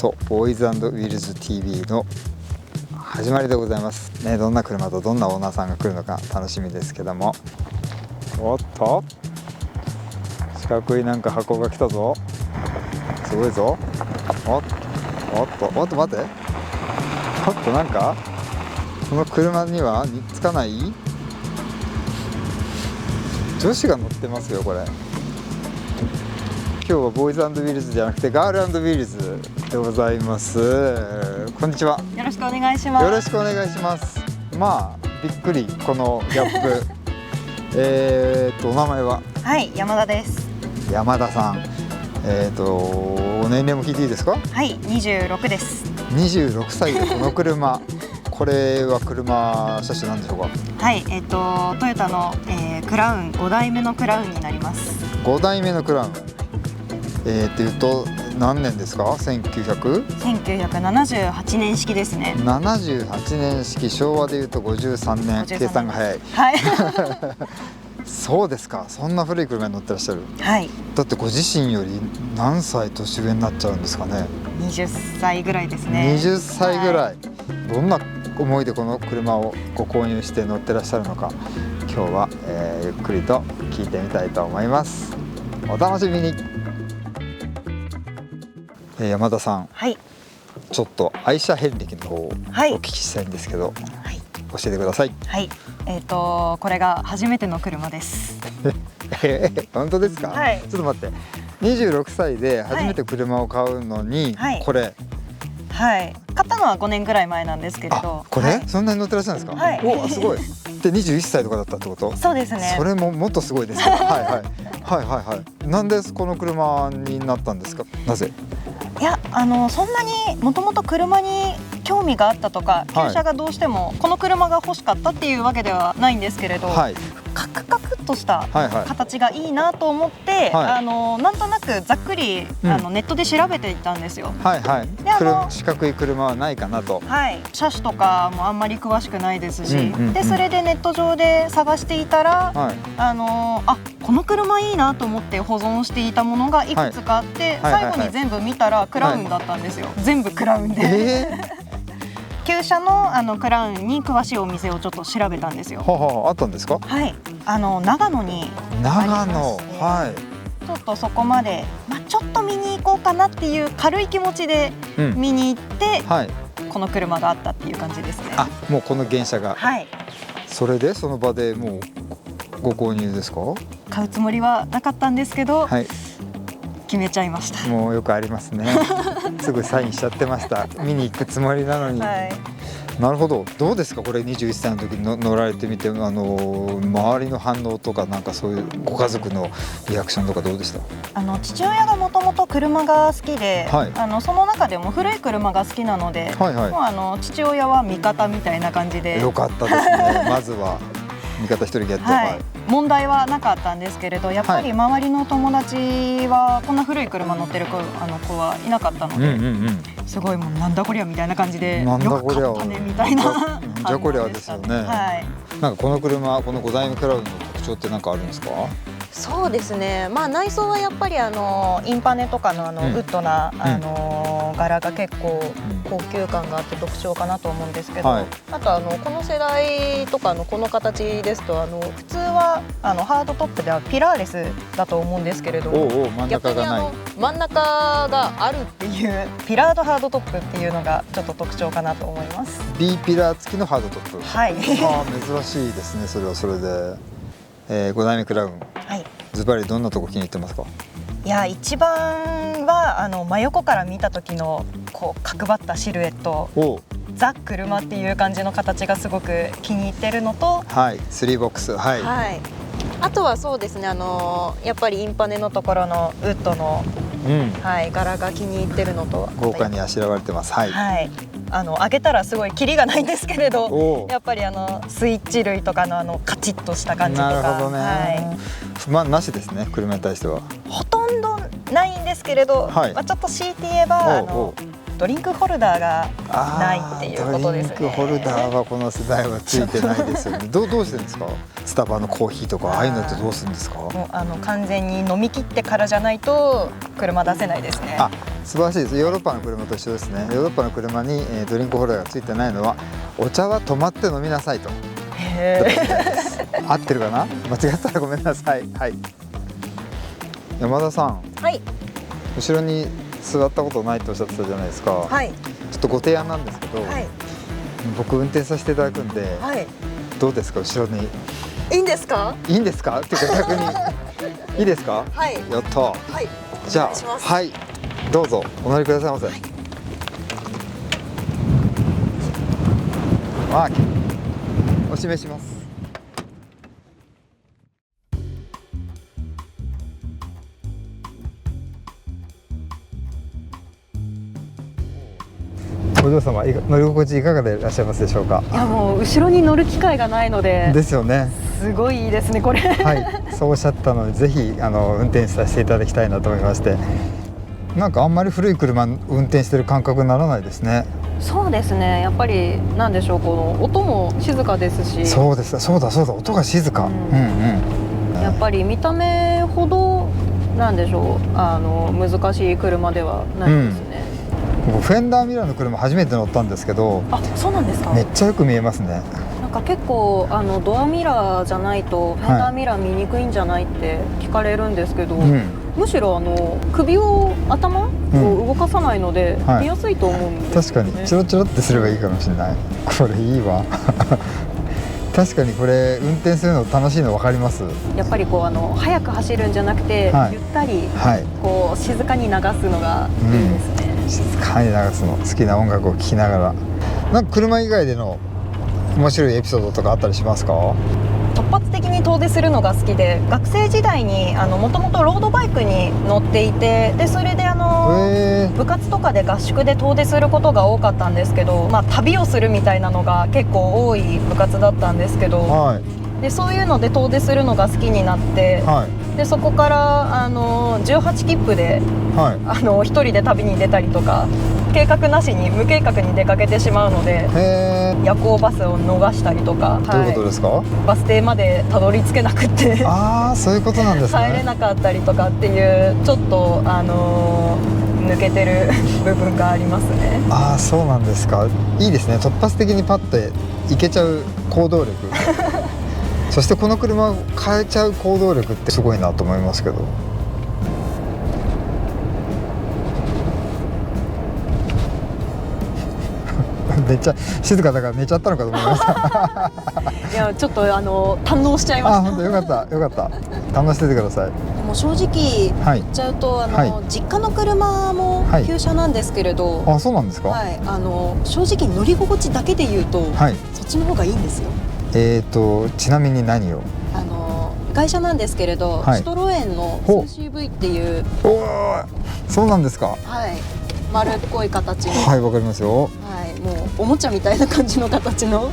とボーイズ&ウィルズ TV の始まりでございますね。どんな車とどんなオーナーさんが来るのか楽しみですけども、おっと四角いなんか箱が来たぞ。すごいぞ。おっと待って、ちょっとなんかこの車には似つかない女子が乗ってますよ。これ今日はボーイズ&ウィルズじゃなくてガール&ウィルズでございます。こんにちは。よろしくお願いします。よろしくお願いします。まあびっくりこのギャップお名前は？はい、山田です。山田さん。お年齢も聞いていいですか？はい、26です。26歳でこの車これは車車種なんでしょうか？はい、トヨタの、クラウン5代目のクラウンになります。5代目のクラウン。いうと何年ですか？1978年式ですね。78年式、昭和でいうと53年。計算が早い。はい。そうですか。そんな古い車に乗ってらっしゃる。はい。だってご自身より何歳年上になっちゃうんですかね？20歳ぐらいですね。20歳ぐらい、はい、どんな思いでこの車をご購入して乗ってらっしゃるのか、今日は、ゆっくりと聞いてみたいと思います。お楽しみに。山田さん、はい、ちょっと愛車遍歴の方をお聞きしたいんですけど、はい、教えてください。はい、これが初めての車です。本当ですか？はい、ちょっと待って、26歳で初めて車を買うのに、はい、これ、はい、買ったのは5年ぐらい前なんですけれど。これ、はい、そんなに乗ってらっしゃるんですか？はい、お、すごい。で21歳とかだったってこと？そうですね。それももっとすごいですよ。はい。なんでこの車になったんですか？なぜ？いや、そんなにもともと車に興味があったとか、旧車がどうしてもこの車が欲しかったっていうわけではないんですけれど、はい、カクカクっとした形がいいなと思って、はい、なんとなくざっくりネットで調べていたんですよ。はいはい。で四角い車はないかなと。はい。車種とかもあんまり詳しくないですし、でそれでネット上で探していたら、はい、この車いいなと思って保存していたものがいくつかあって、はい、最後に全部見たらクラウンだったんですよ。はい、全部クラウンで。旧車のクラウンに詳しいお店をちょっと調べたんですよ。あったんですか？はい、長野にありまして、はい、ちょっとそこまで、ちょっと見に行こうかなっていう軽い気持ちで見に行って、はい、この車があったっていう感じですね。もうこの原車が。はい。それでその場でもうご購入ですか？買うつもりはなかったんですけど、はい、決めちゃいました。もうよくありますね。すぐサインしちゃってました。見に行くつもりなのに。はい、なるほど。どうですかこれ21歳の時に乗られてみて、周りの反応とかなんかそういうご家族のリアクションとかどうでした？父親がもともと車が好きで、はい、その中でも古い車が好きなので、はいはい、もう父親は味方みたいな感じで。よかったですね。まずは味方一人ゲット。はい、問題はなかったんですけれど、やっぱり周りの友達はこんな古い車乗ってる子はいなかったので、すごいもうなんだこりゃみたいな感じで、よく買ったねみたいな。なんじゃこりゃですよね。はい。なんかこの車、この5代目クラウンの特徴って何かあるんですか？そうですね、内装はやっぱりインパネとかのウッドな柄が結構高級感があって特徴かなと思うんですけど、はい、あとこの世代とかこの形ですと普通はハードトップではピラーレスだと思うんですけれど、真ん中がない、真ん中があるっていうピラードハードトップっていうのがちょっと特徴かなと思います。 B ピラー付きのハードトップ。はい。珍しいですね。それはそれで、5代目クラウン、はい、ズバリどんなとこ気に入ってますか？いや、一番は真横から見た時のこう角張ったシルエット、ザ・車っていう感じの形がすごく気に入ってるのと、はい、3ボックス、はい、はい、あとはそうですね、やっぱりインパネのところのウッドの、はい、柄が気に入ってるのと、豪華にあしらわれてます。はい、はい、開けたらすごいキリがないんですけれど、やっぱりスイッチ類とかのカチッとした感じとか。なるほどね。はい、不満なしですね、車に対しては。ほとんどないんですけれど、はい、ちょっと強いて言えばドリンクホルダーがないっていうことですね。ドリンクホルダーはこの世代はついてないですよね。どうしてるんですか？スタバのコーヒーとかああいうのってどうするんですか？もう完全に飲み切ってからじゃないと車出せないですね。素晴らしいです。ヨーロッパの車と一緒ですね。ヨーロッパの車にドリンクホルダーがついてないのは、お茶は止まって飲みなさいと。合ってるかな？間違ったらごめんなさい。はい。山田さん。はい。後ろに座ったことないとおっしゃってたじゃないですか。はい。ちょっとご提案なんですけど、はい、僕運転させていただくんで、はい、どうですか？後ろに。いいんですか？いいんですか？っていうか逆にいいですか？はい。やった。はい。じゃあ、はい、どうぞお乗りくださいませ。はい、お示します。お嬢様、乗り心地いかがでいらっしゃいますでしょうか？いや、もう後ろに乗る機会がないので。ですよね。すごいいいですね、これ。はい、そうおっしゃったので、ぜひ運転させていただきたいなと思いまして。なんかあんまり古い車運転してる感覚にならないですね。そうですね。やっぱりなんでしょう、この音も静かですし。そうです。そうだ音が静か。やっぱり見た目ほどなんでしょう、難しい車ではないですね。僕フェンダーミラーの車初めて乗ったんですけど。あ、そうなんですか。めっちゃよく見えますね。なんか結構ドアミラーじゃないとフェンダーミラー見にくいんじゃないって聞かれるんですけど、むしろ頭を動かさないので見やすいと思うんですよね。確かにチロチロってすればいいかもしれない。これいいわ。確かにこれ運転するの楽しいの分かります。やっぱり速く走るんじゃなくて、ゆったり静かに流すのがいいですね。静かに流すの、好きな音楽を聴きながら。なんか車以外での面白いエピソードとかあったりしますか？突発的に遠出するのが好きで、学生時代にもともとロードバイクに乗っていて、でそれで部活とかで合宿で遠出することが多かったんですけど、旅をするみたいなのが結構多い部活だったんですけど、はい、でそういうので遠出するのが好きになって、はい、でそこから18切符で、はい、一人で旅に出たりとか、計画なしに無計画に出かけてしまうので、夜行バスを逃したりとか。どういうことですか？はい、バス停までたどり着けなくてそういうことなんですね。帰れなかったりとかっていう、ちょっと抜けてる部分がありますね。そうなんですか。いいですね。突発的にパッて行けちゃう行動力。そしてこの車を変えちゃう行動力ってすごいなと思いますけど。めっちゃ静かだから寝ちゃったのかと思いました。いや、ちょっと堪能しちゃいました。本当よかったよかった。堪能しててください。もう正直言っちゃうと、実家の車も旧車なんですけれど、そうなんですか。はい、正直乗り心地だけで言うと、そっちの方がいいんですよ。ちなみに何を？外車なんですけれど、シトロエンの 2CV っていう。そうなんですか。はい、丸っこい形の。はい、わかりますよ。はい、もうおもちゃみたいな感じの形の。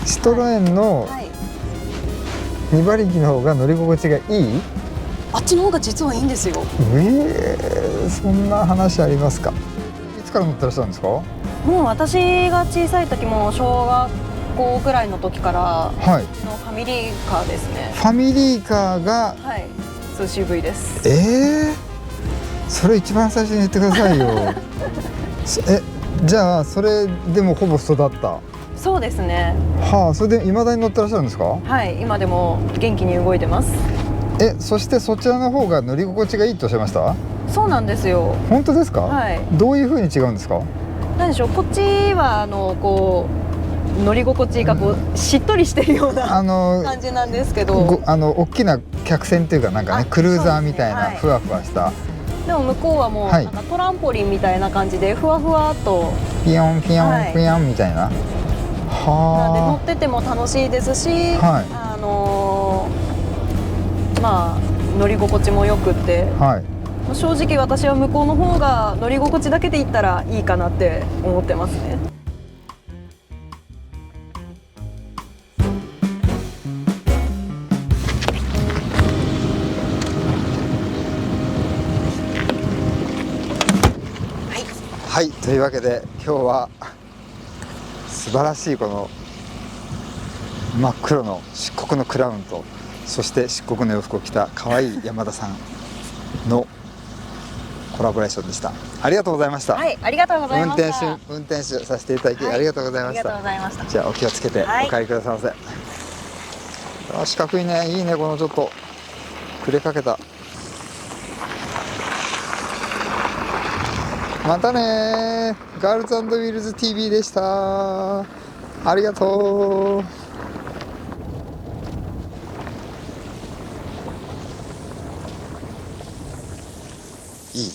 シトロエンの2馬力の方が乗り心地がいい？あっちの方が実はいいんですよ。そんな話ありますか？いつから乗ってらっしゃるんですか？もう私が小さい時も小学校ぐらいの時からのファミリーカーですね。ファミリーカーが 2CV です。それ一番最初に言ってくださいよ。じゃあそれでもほぼ育った？そうですね。それで未だに乗ってらっしゃるんですか？はい、今でも元気に動いてます。そしてそちらの方が乗り心地がいいとおっしゃいました？そうなんですよ。本当ですか？はい。どういう風に違うんですか？なんでしょう、こっちは乗り心地がしっとりしてるような感じなんですけど、大きな客船っていうかなんかね、クルーザーみたいなふわふわした。でも向こうはもう、トランポリンみたいな感じでふわふわっとピヨンピヨンピヨンみたいな。なんで乗ってても楽しいですし、乗り心地もよくって、正直私は向こうの方が乗り心地だけで言ったらいいかなって思ってますね。はい、というわけで今日は素晴らしいこの真っ黒の漆黒のクラウンと、そして漆黒の洋服を着た可愛い山田さんのコラボレーションでした。ありがとうございました。はい、ありがとうございました。運転手させていただき、ありがとうございました。じゃあお気をつけてお帰りくださいませ。あ、四角いね、いいね、このちょっと暮れかけた。またねー。ガールズ&ウィルズ TV でした。ありがとう。いい。